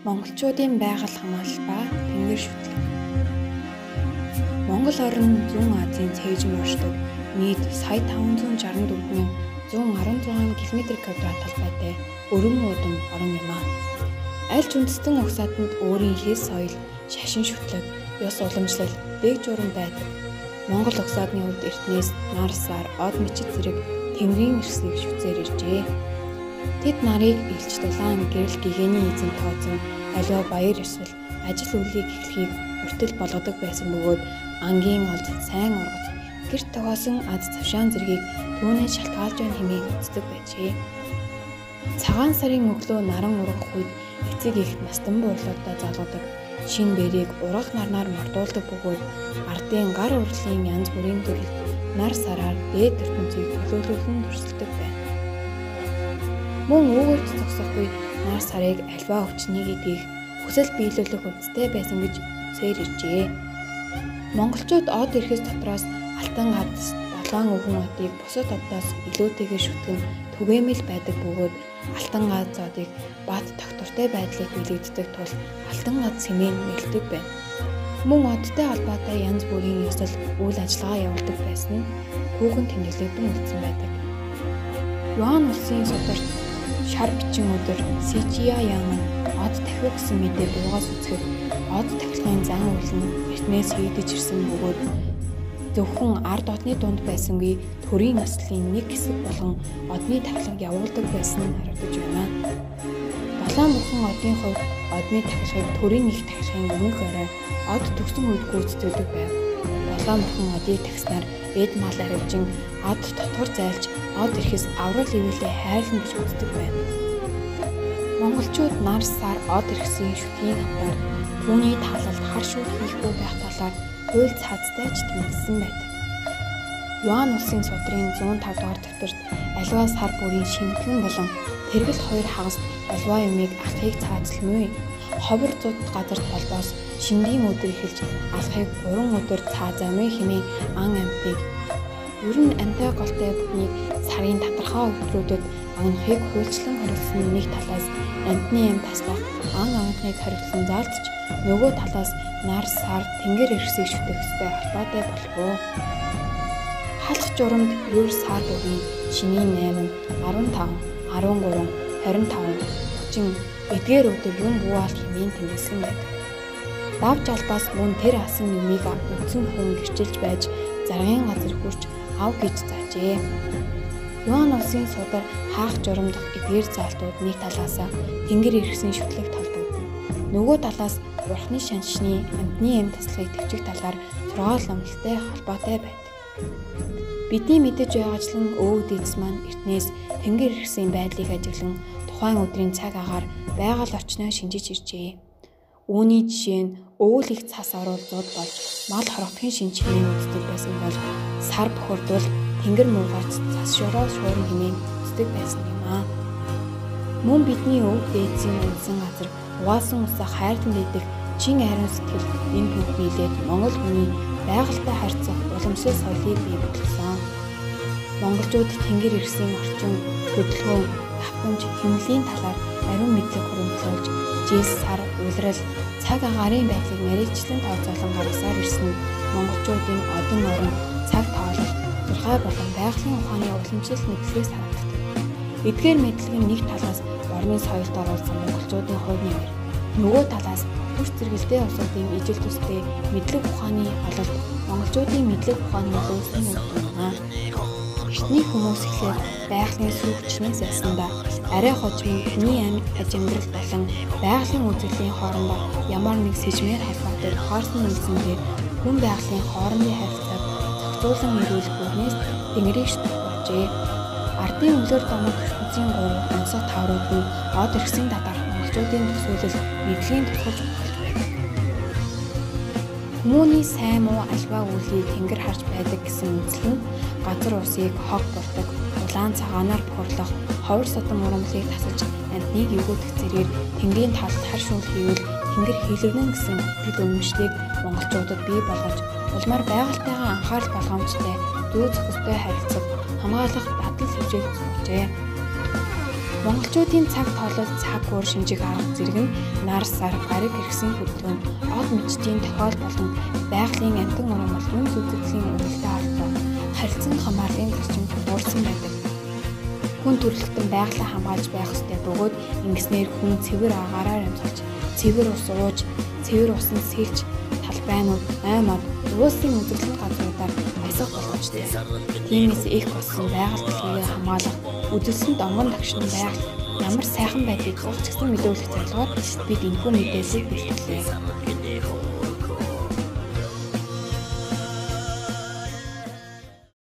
Монголчуудын байгаль хамгаалал ба тэнгэр шүтлэг. Монгол орн зүүн Азийн цээжин оршдог нийт сая 564,116 км² талбайтай өргөн уудам орн юм а. Аль ч үндэстэн угсаатанд өөрийн хэл соёл, шашин шүтлэг, ёс уламжлал, дэг журам байдаг. Монгол угсаатны хувьд эртнээс нар сар, од мичид зэрэг тэнгэрийн ирсгийг шүтсээр иржээ. Тэд нарыг илч дулаан гэрэл гэгэний эзэн тооцон аливаа баяр ёслол, ажил үйлийг эхлэхийг хүртэл болгодог байсан бөгөөд ангийн олд сайн ургац, гэрт тогоосон аз завшаан зэргийг түүнээ шалтгаалж байна хэмээн үздэг байжээ. Цагаан сарын өглөө наран ургах үед эцэг их настан буурлуудаа залгадаг, шин бэрийг ургах нарнаар мордуулдаг бөгөөд ардын гар урлын янз бүрийн төрөл нар сараар дээд ертөнцийг төлөөлүүлэн төрсөлдөг байна. Мөн үүгээрт зогсохгүй нар сарыг альва өвчнийг идэх, хүсэл биелүүлэх өвдөлттэй байсан гэж үзээр иржээ. Монголчууд од ирэхээс дотроос Алтан Гац 7 өвгөн одыг бусад одоос илүүтэйгээр шүтгэн түгээмэл байдаг бөгөөд Алтан Гац одыг бат тогтвортой байдлыг билэгддэг тул Алтан Гац хэмээн нэрлэдэг байна. Мөн одтой холбоотой янз бүрийн ёсол үйл ажиллагаа явуулдаг байсан нь түүхэн тэмдэглэгдэн үлдсэн байдаг. Юан улсын сударт шар бичин өдөр Сичия яан од тахив гэсэн мэдээ буугаас үзэхэд од тахилгын зан үйл нь эртнээс хийдэж ирсэн бөгөөд зөвхөн ард одны дунд байсангүй төрийн ослын нэг хэсэг болгон одны тахилга явуулдаг байсан нь харагдаж байна. Долоон бүхэн одын хувьд одны тахилгыг төрийн их тахилгын өмнөх орой од төгсөн үед гүйцэтгэдэг байв. Долоон бүхэн одыг тагснаар эд мал аривжин од дотгор зайлж од ирэхээс аврал ивэлээ хайрлан гэж үздэг байна. Монголчууд нар сар од ирэхсийн шүтгийн хамтаар түүний таалалд хар шүүх хийхгүй байх талаар хууль цаазтай ч тэмдэглэсэн байдаг. Юан улсын судрын 105 дугаар дэвтэрт аливаа сар бүрийн шинэтгэн болон тэргэлт хоёр хагас аливаа юмыг алхахыг цаазалмгүй. Ховор зуд газарт болбоос шингийн өдөр эхэлж алхахыг 3 өдөр цаазаамгүй хэмээн ан амьтыг ер нь амтай голтой бүхнийг сарын тодорхой өдрүүдэд агнахыг хуульчлан хориглосон нэг талаас амтны ам таслах ан агнахыг хориглосон заалтч нөгөө талаас нар сар тэнгэр ирсийг шүтэх ёстой холбоотой болов. Халах журамд ер сар бүрийн шинийн 8, 15, 13, 25, 30 эдгээр өдөр юм буугаал хэмээн тэмдэглэсэн байдаг. Давж албаас мөн тэр асан юмыг үдсэн хүн гэрчилж байж заргын газар хүрч ав гэж заажээ. Юан улсын судар хаах журамдах эдгээр заалтууд нэг талаасаа тэнгэр иргэсийн шүтлэг толбогдно. Нөгөө талаас бурхны шаншны амтны эм таслахыг төвчих талаар сургаал номлолтой холбоотой байдаг. Бидний мэдэж байгаачлан өвөг дээдс маань эртнээс тэнгэр иргэсийн байдлыг ажиглан тухайн өдрийн цаг агаар байгаль орчноо шинжиж иржээ. Үүний жишээ нь өвөл их цас оруул зуд болж мал хорогдохын шинж хэмээн үздэг байсан бол сар бохирдвол тэнгэр муугаарч цас шороо шуурна хэмээн үздэг байсан юм аа. Мөн бидний өвөг дээдсийн үлсэн газар угаасан усаа хайртан идэх чин айрын сэтгэл энэ бүх нийлээд Монгол хүний байгальтай харьцах уламжлал соёлыг бий болгосон. Монголчууд тэнгэр иргэсийн орчин, хөдөлгөөн, давтамж, хэмнэлийн талаар ариун мэдлэг хуримтлуулж, жил сар, улирал, цаг агаарын байдлыг мэргэжлэн тооцоолон гаргасаар ирсэн нь монголчуудын одон орон цаг тоолол, зурхай болон байгалийн ухааны уламжлал мэдлэгээс харагддаг. Эдгээр мэдлэг нь нэг талаас орны соёлд оруулсан монголчуудын хувь нэмэр, нөгөө талаас төрч зэрэгэлдээ улсуудын ижил төстэй мэдлэг ухааны ололт монголчуудын мэдлэг ухааны нөлөөсөн үр дүн юм. Эртний хүмүүс эхлээд байгалийн сүйгчнээс яснаа арай хожим хүний амьд ажимдрал болон байгалийн үзэгдлийн хоорондоо ямар нэг сэжмээр холбоотой тохиолсон үндсэндээ хүн байгалийн хоорондын харилцааг зохицуулан эрүүлэх бүрнээс тэнгэрийг шүтэх болжээ. Ардын өлөөр домог ертөнцийн 3 онцгой таврууд нь од иргэсийн татах монголчуудын төсөөлөл мэдлэгийн тусгаж болж байна. Хүмүүний сайн муу альва үлийг тэнгэр харж байдаг гэсэн үндсэл нь газар усыг хог бурдаг, улаан цагаанаар бохирлох, ховор содон урамлыг тасалж амтныг эвгүүдэх зэрээр тэнгэрийн талд хар шүүл хийвэл тэнгэр хийлэгнэн гэсэн итгэл үнэмшлийг монголчуудад бий болгож улмаар байгальтайгаа анхаарал болгоомжтой, зүй зохистой харилцах, хамгаалах дадал хэмжээг зуржээ. Монголчуудын цаг тоолол цаг уур шинжих арга зэрэг нь нар сар гариг хэрэгсийн хөдөлгөөн, од мэдтийн тохиол болон байгалийн амтан уран болон үзэгдлийн үнэлгээ ордог. Харилцан хамаарлын зарчимд уурсан байдаг. Хүн төрөлхтөн байгалаа хамгаалж байх ёстой бөгөөд ингэснээр хүн цэвэр агаараар амьдарч, цэвэр ус ууж, цэвэр усан сэлж, талбайнууд, аймаг, уулсын үзэгдэл газруудаар баясах боломжтой. Тиймээс их болсон байгаль дэлхийг хамгаалах, үдэлсэнд онгон тагшин байгаль ямар сайхан байдгийг олж гисэн мэдүүлэх зорилгоор бид энэхүү мэдээллийг бэлтгэлээ.